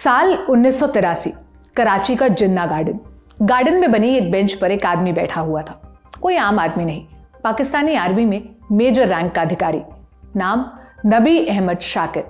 साल 1983, कराची का जिन्ना गार्डन में बनी एक बेंच पर एक आदमी बैठा हुआ था। कोई आम आदमी नहीं, पाकिस्तानी आर्मी में मेजर रैंक का अधिकारी, नाम नबी अहमद शाकिर।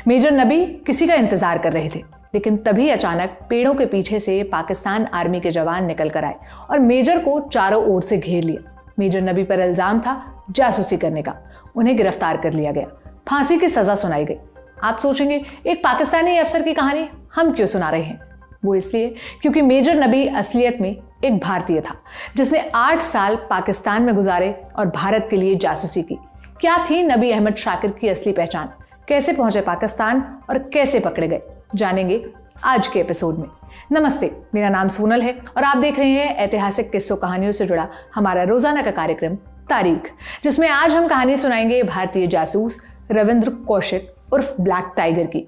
मेजर नबी किसी का इंतजार कर रहे थे, लेकिन तभी अचानक पेड़ों के पीछे से पाकिस्तान आर्मी के जवान निकल कर आए और मेजर को चारों ओर से घेर लिया। मेजर नबी पर इल्जाम था जासूसी करने का। उन्हें गिरफ्तार कर लिया गया, फांसी की सजा सुनाई गई। आप सोचेंगे एक पाकिस्तानी अफसर की कहानी हम क्यों सुना रहे हैं? वो इसलिए क्योंकि मेजर नबी असलियत में एक भारतीय था, जिसने 8 साल पाकिस्तान में गुजारे और भारत के लिए जासूसी की। क्या थी नबी अहमद शाकिर की असली पहचान? कैसे पहुंचे पाकिस्तान और कैसे पकड़े गए, जानेंगे आज के एपिसोड में। नमस्ते, मेरा नाम सोनल है और आप देख रहे हैं ऐतिहासिक किस्सों कहानियों से जुड़ा हमारा रोजाना का कार्यक्रम तारीख, जिसमें आज हम कहानी सुनाएंगे भारतीय जासूस रविंद्र कौशिक उर्फ ब्लैक टाइगर की।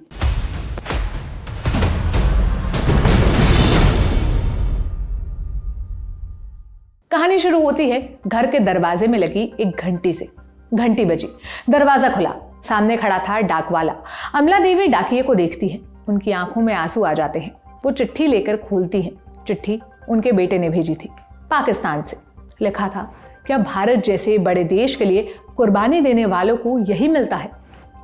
कहानी शुरू होती है घर के दरवाजे में लगी एक घंटी से। घंटी बजी, दरवाजा खुला, सामने खड़ा था डाकवाला। अमला देवी डाकिये को देखती है, उनकी आंखों में आंसू आ जाते हैं। वो चिट्ठी लेकर खोलती हैं। चिट्ठी उनके बेटे ने भेजी थी, पाकिस्तान से। लिखा था, क्या भारत जैसे बड़े देश के लिए कुर्बानी देने वालों को यही मिलता है?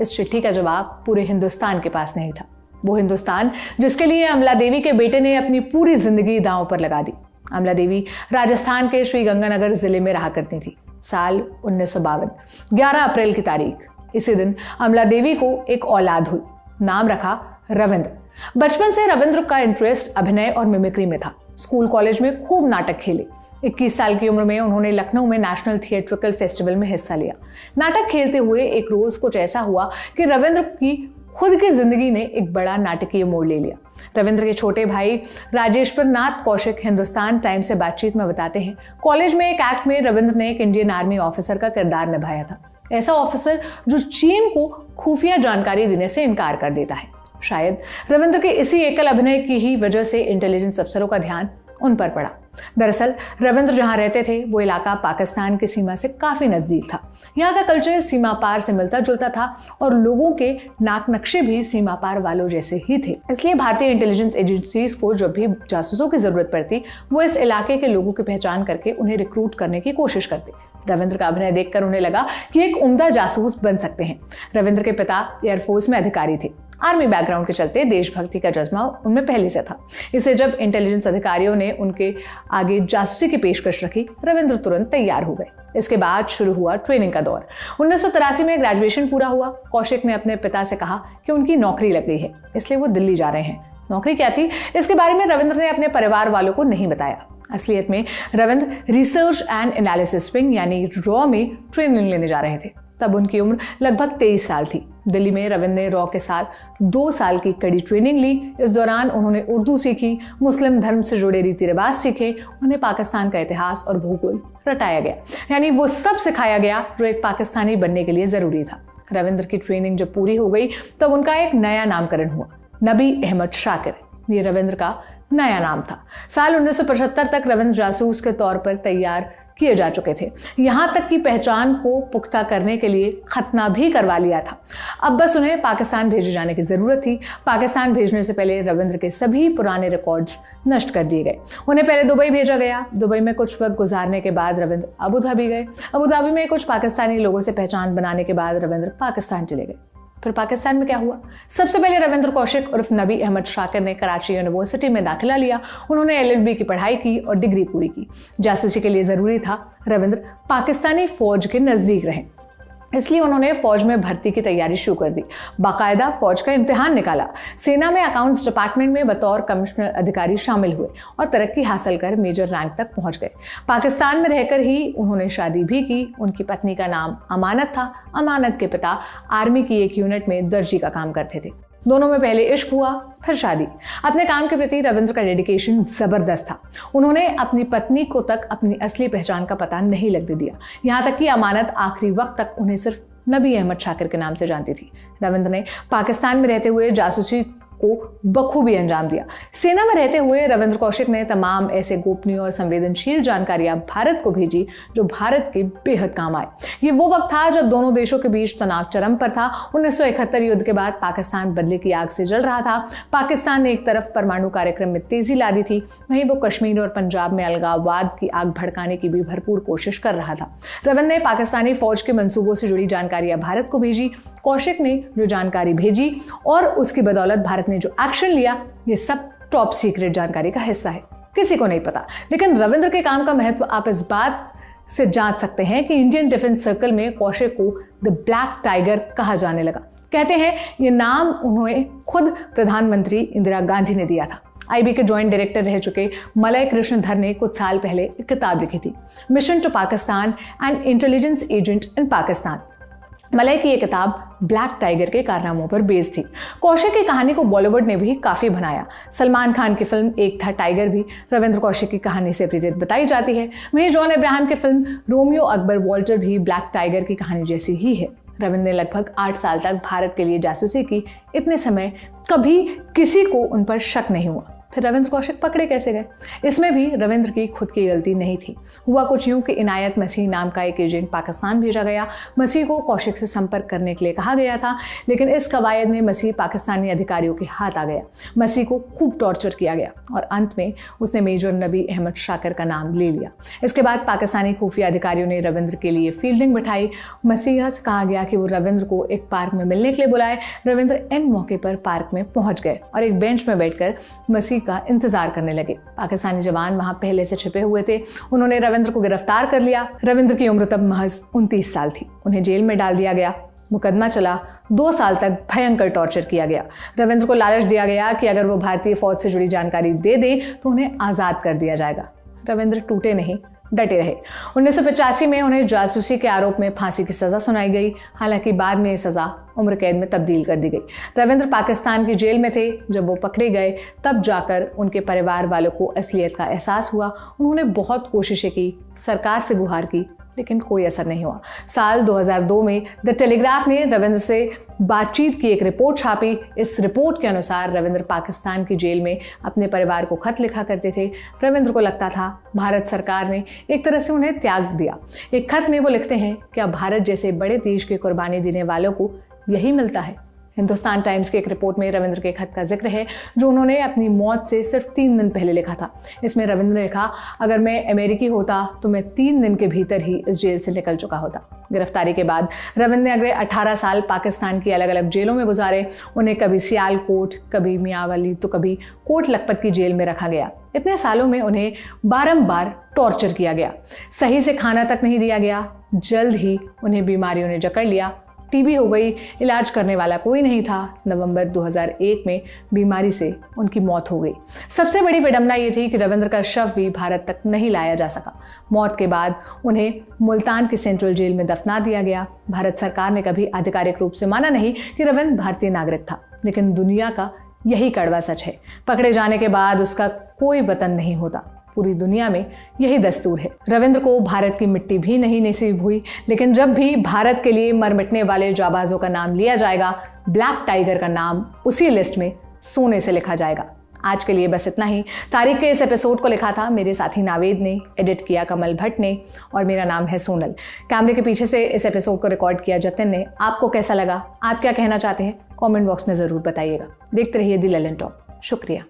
इस चिट्ठी का जवाब पूरे हिंदुस्तान के पास नहीं था। वो हिंदुस्तान जिसके लिए अमला देवी के बेटे ने अपनी पूरी जिंदगी दांव पर लगा दी। अमला देवी राजस्थान के श्रीगंगानगर जिले में रहा करती थी। साल 1952, 11 अप्रैल की तारीख। इसी दिन अमला देवी को एक औलाद हुई। नाम रखा रविंद्र। बचपन से रविंद्र का इंटरेस्ट अभिनय और मिमिक्री में था। स्कूल कॉलेज में खूब नाटक खेले। 21 साल की उम्र में उन्होंने लखनऊ में नेशनल थिएट्रिकल फेस्टिवल में हिस्सा लिया। नाटक खेलते हुए एक रोज कुछ ऐसा हुआ कि रविंद्र की खुद की जिंदगी ने एक बड़ा नाटकीय मोड़ ले लिया। रविंद्र के छोटे भाई राजेश्वर नाथ कौशिक हिंदुस्तान टाइम्स से बातचीत में बताते हैं, कॉलेज में एक एक्ट में रविंद्र ने एक इंडियन आर्मी ऑफिसर का किरदार निभाया था। ऐसा ऑफिसर जो चीन को खुफिया जानकारी देने से इनकार कर देता है। शायद रविंद्र के इसी एकल अभिनय की ही वजह से इंटेलिजेंस अफसरों का ध्यान उन पर पड़ा। दरअसल रविंद्र जहां रहते थे वो इलाका पाकिस्तान की सीमा से काफी नजदीक था। यहाँ का कल्चर सीमा पार से मिलता जुलता था और लोगों के नाक नक्शे भी सीमा पार वालों जैसे ही थे। इसलिए भारतीय इंटेलिजेंस एजेंसीज को जब भी जासूसों की जरूरत पड़ती, वो इस इलाके के लोगों की पहचान करके उन्हें रिक्रूट करने की कोशिश करते। रविंद्र का अभिनय देखकर उन्हें लगा कि एक उम्दा जासूस बन सकते हैं। रविंद्र के पिता एयरफोर्स में अधिकारी थे। आर्मी बैकग्राउंड के चलते देशभक्ति का जज्बा उनमें पहले से था। इससे जब इंटेलिजेंस अधिकारियों ने उनके आगे जासूसी की पेशकश रखी, रविंद्र तुरंत तैयार हो गए। इसके बाद शुरू हुआ ट्रेनिंग का दौर। 1983 में ग्रेजुएशन पूरा हुआ। कौशिक ने अपने पिता से कहा कि उनकी नौकरी लग गई है, इसलिए वो दिल्ली जा रहे हैं। नौकरी क्या थी, इसके बारे में रविंद्र ने अपने परिवार वालों को नहीं बताया। असलियत में Ravindra research and analysis wing यानी रॉ में ट्रेनिंग लेने जा रहे थे। तब उनकी उम्र लगभग 23 साल थी। दिल्ली में रविंद्र ने रॉ के साथ 2 साल की कड़ी ट्रेनिंग ली। इस दौरान उन्होंने उर्दू सीखी, मुस्लिम धर्म से जुड़े रीति रिवाज सीखे, उन्हें पाकिस्तान का इतिहास और भूगोल रटाया गया। यानी वो सब सिखाया गया जो एक पाकिस्तानी बनने के लिए जरूरी था। रविंद्र की ट्रेनिंग जब पूरी हो गई तब उनका एक नया नामकरण हुआ, नबी अहमद शाकिर। ये रविंद्र का नया नाम था। साल 1975 तक रविंद्र जासूस के तौर पर तैयार किए जा चुके थे। यहां तक कि पहचान को पुख्ता करने के लिए खतना भी करवा लिया था। अब बस उन्हें पाकिस्तान भेजे जाने की जरूरत थी। पाकिस्तान भेजने से पहले रविंद्र के सभी पुराने रिकॉर्ड्स नष्ट कर दिए गए। उन्हें पहले दुबई भेजा गया। दुबई में कुछ वक्त गुजारने के बाद रविंद्र अबू धाबी गए। अबू धाबी में कुछ पाकिस्तानी लोगों से पहचान बनाने के बाद रविंद्र पाकिस्तान चले गए। फिर पाकिस्तान में क्या हुआ? सबसे पहले रविंद्र कौशिक उर्फ नबी अहमद शाकिर ने कराची यूनिवर्सिटी में दाखिला लिया। उन्होंने LLB की पढ़ाई की और डिग्री पूरी की। जासूसी के लिए जरूरी था रविंद्र पाकिस्तानी फौज के नजदीक रहें, इसलिए उन्होंने फौज में भर्ती की तैयारी शुरू कर दी। बाकायदा फौज का इम्तिहान निकाला। सेना में अकाउंट्स डिपार्टमेंट में बतौर कमिश्नर अधिकारी शामिल हुए और तरक्की हासिल कर मेजर रैंक तक पहुंच गए। पाकिस्तान में रहकर ही उन्होंने शादी भी की। उनकी पत्नी का नाम अमानत था। अमानत के पिता आर्मी की एक यूनिट में दर्जी का काम करते थे। दोनों में पहले इश्क हुआ, फिर शादी। अपने काम के प्रति रविंद्र का डेडिकेशन जबरदस्त था। उन्होंने अपनी पत्नी को तक अपनी असली पहचान का पता नहीं लगने दिया। यहाँ तक कि अमानत आखिरी वक्त तक उन्हें सिर्फ नबी अहमद शाकिर के नाम से जानती थी। रविंद्र ने पाकिस्तान में रहते हुए जासूसी को बखूबी अंजाम दिया। सेना में रहते हुए रविंद्र कौशिक ने तमाम ऐसे गोपनीय और संवेदनशील जानकारियां भारत को भेजी जो भारत के बेहद काम आए। ये वो वक्त था जब दोनों देशों के बीच तनाव चरम पर था। 1971 युद्ध के बाद पाकिस्तान बदले की आग से जल रहा था। पाकिस्तान ने एक तरफ परमाणु कार्यक्रम में तेजी ला दी थी, वहीं वो कश्मीर और पंजाब में अलगाववाद की आग भड़काने की भी भरपूर कोशिश कर रहा था। रविंद्र ने पाकिस्तानी फौज के मंसूबों से जुड़ी जानकारियां भारत को भेजी। कौशिक ने जो जानकारी भेजी और उसकी बदौलत भारत ने जो एक्शन लिया, ये सब टॉप सीक्रेट जानकारी का हिस्सा है, किसी को नहीं पता। लेकिन रविंद्र के काम का महत्व आप इस बात से जांच सकते हैं कि इंडियन डिफेंस सर्कल में कौशिक को द ब्लैक टाइगर कहा जाने लगा। कहते हैं ये नाम उन्हें खुद प्रधानमंत्री इंदिरा गांधी ने दिया था। आईबी के जॉइंट डायरेक्टर रह चुके मलय कृष्णधर ने कुछ साल पहले एक किताब लिखी थी, mission to Pakistan and intelligence agent in Pakistan. Malay की ये किताब ब्लैक टाइगर के कारनामों पर बेस्ड थी। कौशिक की कहानी को बॉलीवुड ने भी काफी बनाया। सलमान खान की फिल्म एक था टाइगर भी रविंद्र कौशिक की कहानी से प्रेरित बताई जाती है। वहीं जॉन अब्राहम की फिल्म रोमियो अकबर वॉल्टर भी ब्लैक टाइगर की कहानी जैसी ही है। रविंद्र ने लगभग 8 साल तक भारत के लिए जासूसी की। इतने समय कभी किसी को उन पर शक नहीं हुआ। फिर रविंद्र कौशिक पकड़े कैसे गए? इसमें भी रविंद्र की खुद की गलती नहीं थी। हुआ कुछ यूं कि इनायत मसीह नाम का एक एजेंट पाकिस्तान भेजा गया। मसीह को कौशिक से संपर्क करने के लिए कहा गया था, लेकिन इस कवायद में मसीह पाकिस्तानी अधिकारियों के हाथ आ गया। मसीह को खूब टॉर्चर किया गया और अंत में उसने मेजर नबी अहमद शाकिर का नाम ले लिया। इसके बाद पाकिस्तानी खुफिया अधिकारियों ने रविंद्र के लिए फील्डिंग बिठाई। मसीह से कहा गया कि वो रविंद्र को एक पार्क में मिलने के लिए बुलाए। रविंद्र एन मौके पर पार्क में पहुंच गए और एक बेंच में बैठकर मसीह का इंतजार करने लगे। पाकिस्तानी जवान वहां पहले से छिपे हुए थे। उन्होंने रविंद्र को गिरफ्तार कर लिया। रविंद्र की उम्र तब महज 29 साल थी। उन्हें जेल में डाल दिया गया। मुकदमा चला। 2 साल तक भयंकर टॉर्चर किया गया। रविंद्र को लालच दिया गया कि अगर वो भारतीय फौज से जुड़ी जानकारी दे दें तो उन्हें आजाद कर दिया जाएगा। रविंद्र टूटे नहीं, डटे रहे। 1985 में उन्हें जासूसी के आरोप में फांसी की सजा सुनाई गई। हालांकि बाद में ये सजा उम्र कैद में तब्दील कर दी गई। रविंद्र पाकिस्तान की जेल में थे। जब वो पकड़े गए तब जाकर उनके परिवार वालों को असलियत का एहसास हुआ। उन्होंने बहुत कोशिशें की, सरकार से गुहार की, लेकिन कोई असर नहीं हुआ। साल 2002 में द टेलीग्राफ ने रविंद्र से बातचीत की एक रिपोर्ट छापी। इस रिपोर्ट के अनुसार रविंद्र पाकिस्तान की जेल में अपने परिवार को खत लिखा करते थे। रविंद्र को लगता था भारत सरकार ने एक तरह से उन्हें त्याग दिया। एक खत में वो लिखते हैं, क्या भारत जैसे बड़े देश की कुर्बानी देने वालों को यही मिलता है? हिंदुस्तान टाइम्स की एक रिपोर्ट में रविंद्र के खत का जिक्र है जो उन्होंने अपनी मौत से सिर्फ 3 दिन पहले लिखा था। इसमें रविंद्र ने लिखा, अगर मैं अमेरिकी होता तो मैं 3 दिन के भीतर ही इस जेल से निकल चुका होता। गिरफ्तारी के बाद रविंद्र ने अगले 18 साल पाकिस्तान की अलग अलग जेलों में गुजारे। उन्हें कभी सियालकोट, कभी मियांवाली तो कभी कोट लखपत की जेल में रखा गया। इतने सालों में उन्हें बारंबार टॉर्चर किया गया। सही से खाना तक नहीं दिया गया। जल्द ही उन्हें बीमारियों ने जकड़ लिया। टीबी हो गई। इलाज करने वाला कोई नहीं था। नवंबर 2001 में बीमारी से उनकी मौत हो गई। सबसे बड़ी विडंबना ये थी कि रविंद्र का शव भी भारत तक नहीं लाया जा सका। मौत के बाद उन्हें मुल्तान की सेंट्रल जेल में दफना दिया गया। भारत सरकार ने कभी आधिकारिक रूप से माना नहीं कि रविंद्र भारतीय नागरिक था, लेकिन दुनिया का यही कड़वा सच है। पकड़े जाने के बाद उसका कोई वतन नहीं होता। पूरी दुनिया में यही दस्तूर है। रविंद्र को भारत की मिट्टी भी नहीं नसीब हुई, लेकिन जब भी भारत के लिए मर मिटने वाले जाबाजों का नाम लिया जाएगा, ब्लैक टाइगर का नाम उसी लिस्ट में सोने से लिखा जाएगा। आज के लिए बस इतना ही। तारीख के इस एपिसोड को लिखा था मेरे साथी नावेद ने, एडिट किया कमल भट्ट ने और मेरा नाम है सोनल। कैमरे के पीछे से इस एपिसोड को रिकॉर्ड किया जतिन ने। आपको कैसा लगा? आप क्या कहना चाहते हैं? कमेंट बॉक्स में ज़रूर बताइएगा। देखते रहिए द लेलन टॉक। शुक्रिया।